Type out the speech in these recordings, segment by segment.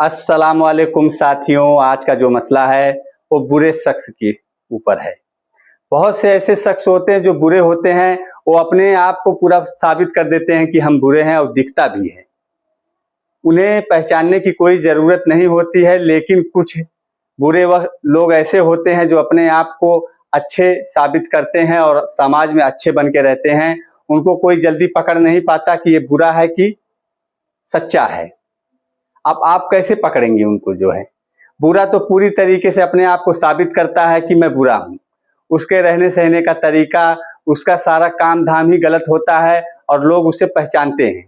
अस्सलाम वालेकुम साथियों, आज का जो मसला है वो बुरे शख्स के ऊपर है। बहुत से ऐसे शख्स होते हैं जो बुरे होते हैं, वो अपने आप को पूरा साबित कर देते हैं कि हम बुरे हैं और दिखता भी है। उन्हें पहचानने की कोई ज़रूरत नहीं होती है, लेकिन कुछ बुरे वह लोग ऐसे होते हैं जो अपने आप को अच्छे साबित करते हैं और समाज में अच्छे बन के रहते हैं। उनको कोई जल्दी पकड़ नहीं पाता कि ये बुरा है कि सच्चा है। अब आप कैसे पकड़ेंगे उनको जो है? बुरा तो पूरी तरीके से अपने आप को साबित करता है कि मैं बुरा हूँ। उसके रहने सहने का तरीका, उसका सारा काम धाम ही गलत होता है और लोग उसे पहचानते हैं।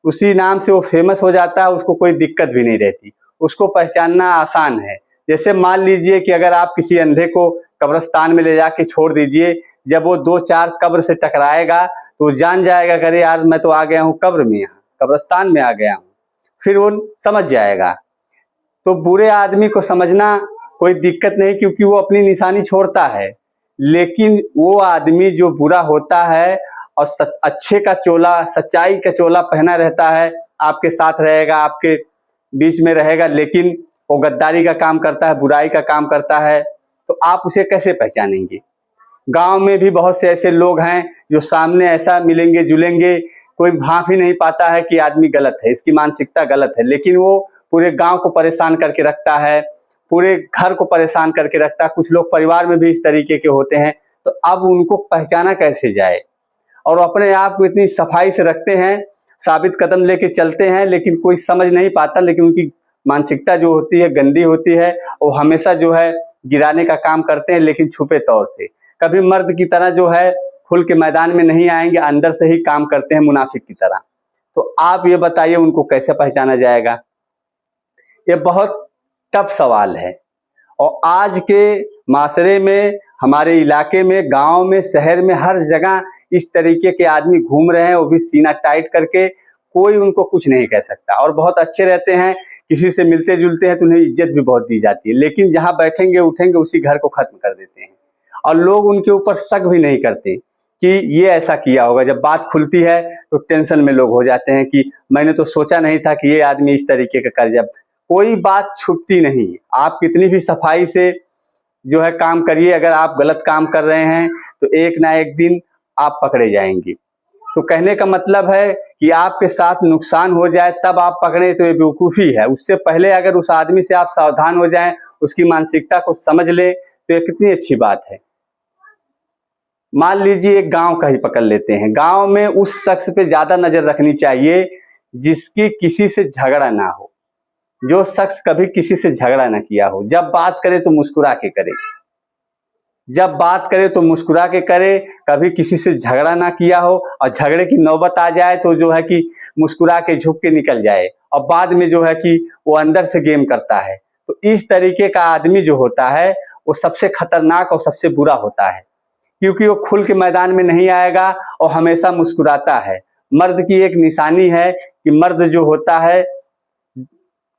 उसी नाम से वो फेमस हो जाता है, उसको कोई दिक्कत भी नहीं रहती। उसको पहचानना आसान है। जैसे मान लीजिए कि अगर आप किसी अंधे को कब्रिस्तान में ले जाके छोड़ दीजिए, जब वो 2-4 कब्र से टकराएगा तो जान जाएगा कि अरे यार मैं तो आ गया हूँ कब्र में, यहाँ कब्रिस्तान में आ गया हूँ। फिर वो समझ जाएगा। तो बुरे आदमी को समझना कोई दिक्कत नहीं, क्योंकि वो अपनी निशानी छोड़ता है। लेकिन वो आदमी जो बुरा होता है और अच्छे का चोला, सच्चाई का चोला पहना रहता है, आपके साथ रहेगा, आपके बीच में रहेगा, लेकिन वो गद्दारी का काम करता है, बुराई का काम करता है, तो आप उसे कैसे पहचानेंगे? गांव में भी बहुत से ऐसे लोग हैं जो सामने ऐसा मिलेंगे जुलेंगे, कोई भांप ही नहीं पाता है कि आदमी गलत है, इसकी मानसिकता गलत है, लेकिन वो पूरे गांव को परेशान करके रखता है, पूरे घर को परेशान करके रखता है। कुछ लोग परिवार में भी इस तरीके के होते हैं। तो अब उनको पहचाना कैसे जाए? और अपने आप को इतनी सफाई से रखते हैं, साबित कदम लेके चलते हैं, लेकिन कोई समझ नहीं पाता। लेकिन उनकी मानसिकता जो होती है गंदी होती है, वो हमेशा जो है गिराने का काम करते हैं, लेकिन छुपे तौर से। कभी मर्द की तरह जो है खुल के मैदान में नहीं आएंगे, अंदर से ही काम करते हैं मुनाफिक की तरह। तो आप ये बताइए उनको कैसे पहचाना जाएगा? ये बहुत टफ सवाल है। और आज के माशरे में, हमारे इलाके में, गांव में, शहर में, हर जगह इस तरीके के आदमी घूम रहे हैं, वो भी सीना टाइट करके। कोई उनको कुछ नहीं कह सकता और बहुत अच्छे रहते हैं। किसी से मिलते जुलते हैं तो उन्हें इज्जत भी बहुत दी जाती है, लेकिन जहां बैठेंगे उठेंगे उसी घर को खत्म कर देते हैं। और लोग उनके ऊपर शक भी नहीं करते कि ये ऐसा किया होगा। जब बात खुलती है तो टेंशन में लोग हो जाते हैं कि मैंने तो सोचा नहीं था कि ये आदमी इस तरीके का कर जाए। कोई बात छुपती नहीं। आप कितनी भी सफाई से जो है काम करिए, अगर आप गलत काम कर रहे हैं तो एक ना एक दिन आप पकड़े जाएंगे। तो कहने का मतलब है कि आपके साथ नुकसान हो जाए तब आप पकड़े तो ये बेवकूफ़ी है। उससे पहले अगर उस आदमी से आप सावधान हो जाएं, उसकी मानसिकता को समझ लें, तो ये कितनी अच्छी बात है। मान लीजिए एक गांव का ही पकड़ लेते हैं। गांव में उस शख्स पे ज्यादा नजर रखनी चाहिए जिसकी किसी से झगड़ा ना हो, जो शख्स कभी किसी से झगड़ा ना किया हो। जब बात करे तो मुस्कुरा के करे, जब बात करे तो मुस्कुरा के करे, कभी किसी से झगड़ा ना किया हो, और झगड़े की नौबत आ जाए तो जो है कि मुस्कुरा के झुक के निकल जाए, और बाद में जो है कि वो अंदर से गेम करता है। तो इस तरीके का आदमी जो होता है वो सबसे खतरनाक और सबसे बुरा होता है, क्योंकि वो खुल के मैदान में नहीं आएगा और हमेशा मुस्कुराता है। मर्द की एक निशानी है कि मर्द जो होता है,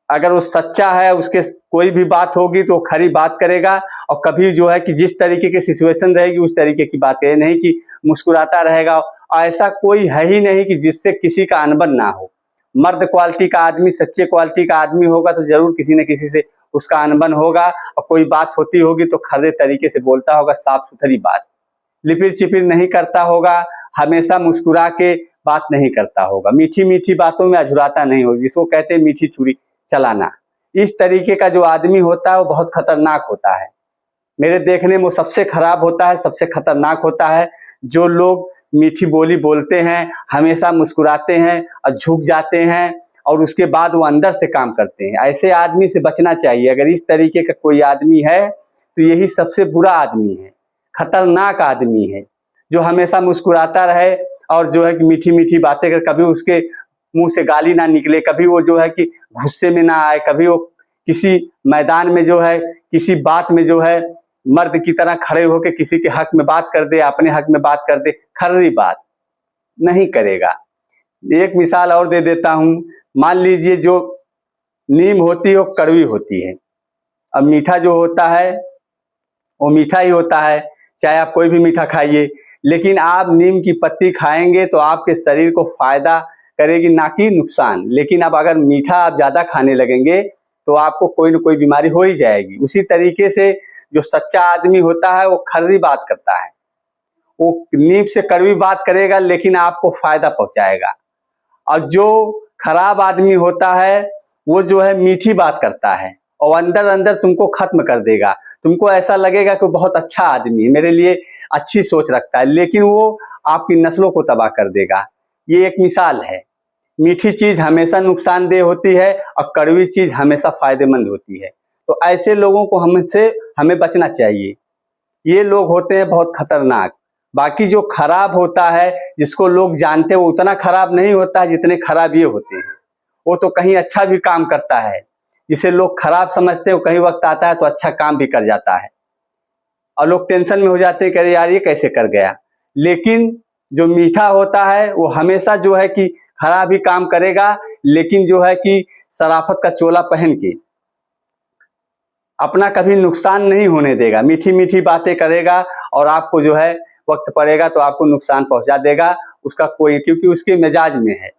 अगर वो सच्चा है, उसके कोई भी बात होगी तो खरी बात करेगा, और कभी जो है कि जिस तरीके की सिचुएशन रहेगी उस तरीके की बात करे, नहीं कि मुस्कुराता रहेगा। और ऐसा कोई है ही नहीं कि जिससे किसी का अनबन ना हो। मर्द क्वालिटी का आदमी, सच्चे क्वालिटी का आदमी होगा तो जरूर किसी न किसी से उसका अनबन होगा, और कोई बात होती होगी तो खरे तरीके से बोलता होगा, साफ सुथरी बात, लिपिर चिपिर नहीं करता होगा, हमेशा मुस्कुरा के बात नहीं करता होगा, मीठी मीठी बातों में अझुराता नहीं होगा, जिसको कहते हैं मीठी छुरी चलाना। इस तरीके का जो आदमी होता है वो बहुत खतरनाक होता है। मेरे देखने में वो सबसे खराब होता है, सबसे खतरनाक होता है। जो लोग मीठी बोली बोलते हैं, हमेशा मुस्कुराते हैं और झुक जाते हैं, और उसके बाद वो अंदर से काम करते हैं, ऐसे आदमी से बचना चाहिए। अगर इस तरीके का कोई आदमी है तो यही सबसे बुरा आदमी है, खतरनाक आदमी है, जो हमेशा मुस्कुराता रहे और जो है कि मीठी मीठी बातें कर, कभी उसके मुंह से गाली ना निकले, कभी वो जो है कि गुस्से में ना आए, कभी वो किसी मैदान में जो है किसी बात में जो है मर्द की तरह खड़े होकर किसी के हक में बात कर दे, अपने हक में बात कर दे, खरी बात नहीं करेगा। एक मिसाल और दे देता हूं। मान लीजिए जो नीम होती है वो कड़वी होती है, अब मीठा जो होता है वो मीठा ही होता है, चाहे आप कोई भी मीठा खाइए। लेकिन आप नीम की पत्ती खाएंगे तो आपके शरीर को फायदा करेगी, ना कि नुकसान। लेकिन अब अगर मीठा आप ज्यादा खाने लगेंगे तो आपको कोई ना कोई बीमारी हो ही जाएगी। उसी तरीके से जो सच्चा आदमी होता है वो खरी बात करता है, वो नींव से कड़वी बात करेगा लेकिन आपको फायदा पहुंचाएगा। और जो खराब आदमी होता है वो जो है मीठी बात करता है और अंदर अंदर तुमको खत्म कर देगा। तुमको ऐसा लगेगा कि बहुत अच्छा आदमी है, मेरे लिए अच्छी सोच रखता है, लेकिन वो आपकी नस्लों को तबाह कर देगा। ये एक मिसाल है। मीठी चीज हमेशा नुकसानदेह होती है और कड़वी चीज हमेशा फायदेमंद होती है। तो ऐसे लोगों को हमें बचना चाहिए। ये लोग होते हैं बहुत खतरनाक। बाकी जो खराब होता है, जिसको लोग जानते हैं, वो उतना खराब नहीं होता है जितने खराब ये होते हैं। वो तो कहीं अच्छा भी काम करता है, जिसे लोग खराब समझते हैं, वो कहीं वक्त आता है तो अच्छा काम भी कर जाता है और लोग टेंशन में हो जाते हैं कि अरे यार ये कैसे कर गया। लेकिन जो मीठा होता है वो हमेशा जो है कि खराब ही काम करेगा, लेकिन जो है कि शराफत का चोला पहन के अपना कभी नुकसान नहीं होने देगा। मीठी मीठी बातें करेगा और आपको जो है वक्त पड़ेगा तो आपको नुकसान पहुंचा देगा। उसका कोई, क्योंकि उसके मिजाज में है।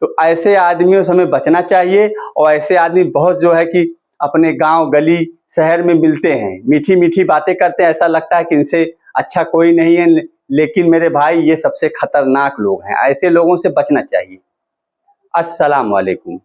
तो ऐसे आदमियों से हमें बचना चाहिए। और ऐसे आदमी बहुत जो है कि अपने गांव गली शहर में मिलते हैं, मीठी मीठी बातें करते हैं, ऐसा लगता है कि इनसे अच्छा कोई नहीं है। लेकिन मेरे भाई ये सबसे खतरनाक लोग हैं, ऐसे लोगों से बचना चाहिए। अस्सलाम वालेकुम।